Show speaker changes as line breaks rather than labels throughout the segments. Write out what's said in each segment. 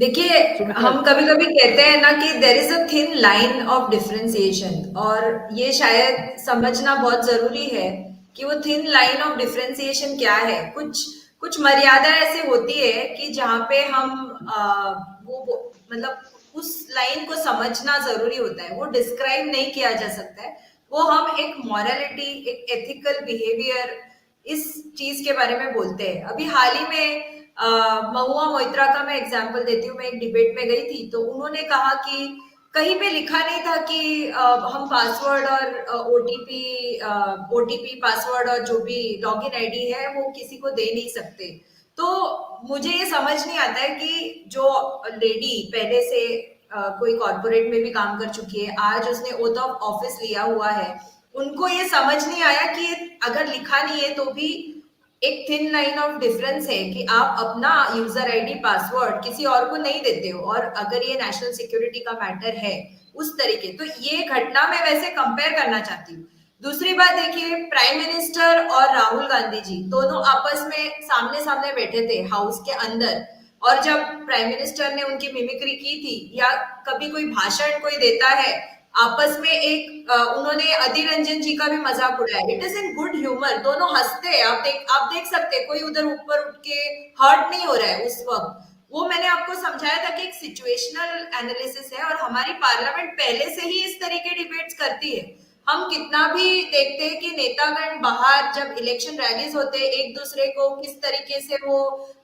देखिए, हम कभी-कभी कहते हैं ना कि there is a thin line of differentiation, और ये शायद समझना बहुत ज़रूरी है कि वो थिन लाइन ऑफ डिफरेंशिएशन क्या है। कुछ कुछ मर्यादा ऐसी होती है कि जहाँ पे हम वो मतलब उस लाइन को समझना ज़रूरी होता है। वो डिस्क्राइब नहीं किया जा सकता है। वो हम एक मॉरलिटी, एक एथिकल बिहेवियर, इस चीज़ के बारे में बोलते हैं। अभी हाल ही में महुआ मोइत्रा का मैं एग्जांपल देती हूँ। मैं एक डिबेट में गई थी, तो उन्होंने कहा कि कहीं पे लिखा नहीं था कि हम पासवर्ड और ओटीपी पासवर्ड और जो भी लॉगिन आईडी है वो किसी को दे नहीं सकते। तो मुझे ये समझ नहीं आता है कि जो लेडी पहले से कोई कॉर्पोरेट में भी काम कर चुकी है, आज उसने ओथ ऑफ ऑफिस लिया हुआ है, उनको ये समझ नहीं आया कि अगर लिखा नहीं है तो भी एक थिन लाइन ऑफ डिफरेंस है कि आप अपना यूजर आईडी पासवर्ड किसी और को नहीं देते हो, और अगर ये नेशनल सिक्योरिटी का मैटर है उस तरीके, तो ये घटना मैं वैसे कंपेयर करना चाहती हूँ। दूसरी बात देखिए, प्राइम मिनिस्टर और राहुल गांधी जी दोनों आपस में सामने सामने बैठे थे हाउस के अंदर, और जब प्राइम मिनिस्टर ने उनकी मिमिक्री की थी, या कभी कोई भाषण कोई देता है आपस में, एक उन्होंने अधीर रंजन जी का भी मजाक उड़ाया। It is in good humour, दोनों हंसते हैं। आप देख सकते हैं, कोई उधर ऊपर उठ के हर्ट नहीं हो रहा है उस वक्त। वो मैंने आपको समझाया था कि एक सिचुएशनल एनालिसिस है, और हमारी पार्लियामेंट पहले से ही इस तरह के डिबेट्स करती है। हम कितना भी देखते हैं कि नेतागण बाहर जब इलेक्शन रैलीज होते हैं, एक दूसरे को किस तरीके से वो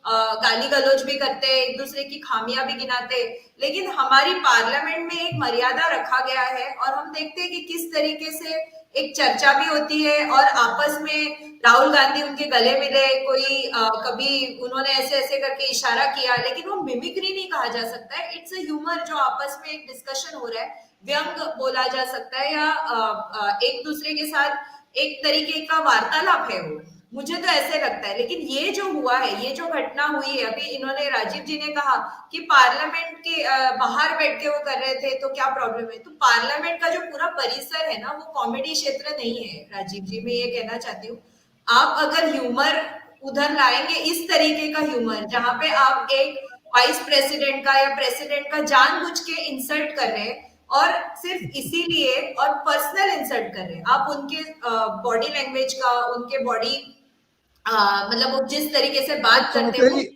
गाली गलौज भी करते हैं, एक दूसरे की खामियां भी गिनाते हैं, लेकिन हमारी पार्लियामेंट में एक मर्यादा रखा गया है, और हम देखते हैं कि किस तरीके से एक चर्चा भी होती है, और आपस में राहुल गांधी उनके गले मिले, कोई कभी उन्होंने ऐसे ऐसे करके इशारा किया, लेकिन वो मिमिक्री नहीं कहा जा सकता है। इट्स अ ह्यूमर, जो आपस में एक डिस्कशन हो रहा है, व्यंग बोला जा सकता है, या एक दूसरे के साथ एक तरीके का वार्तालाप है वो। मुझे तो ऐसे लगता है। लेकिन ये जो हुआ है, ये जो घटना हुई है, अभी इन्होंने, राजीव जी ने कहा कि पार्लियामेंट के बाहर बैठ के वो कर रहे थे तो क्या प्रॉब्लम है। तो पार्लियामेंट का जो पूरा परिसर है ना, वो कॉमेडी क्षेत्र नहीं है राजीव जी, मैं ये कहना चाहती हूँ। आप अगर ह्यूमर उधर लाएंगे, इस तरीके का ह्यूमर जहां पे आप एक वाइस प्रेसिडेंट का या प्रेसिडेंट का जानबूझ के इंसल्ट कर रहे हैं, और सिर्फ इसीलिए, और पर्सनल इंसल्ट कर रहे हैं आप, उनके बॉडी लैंग्वेज का, उनके बॉडी मतलब वो जिस तरीके से बात करते हैं
सुनते
वो
ही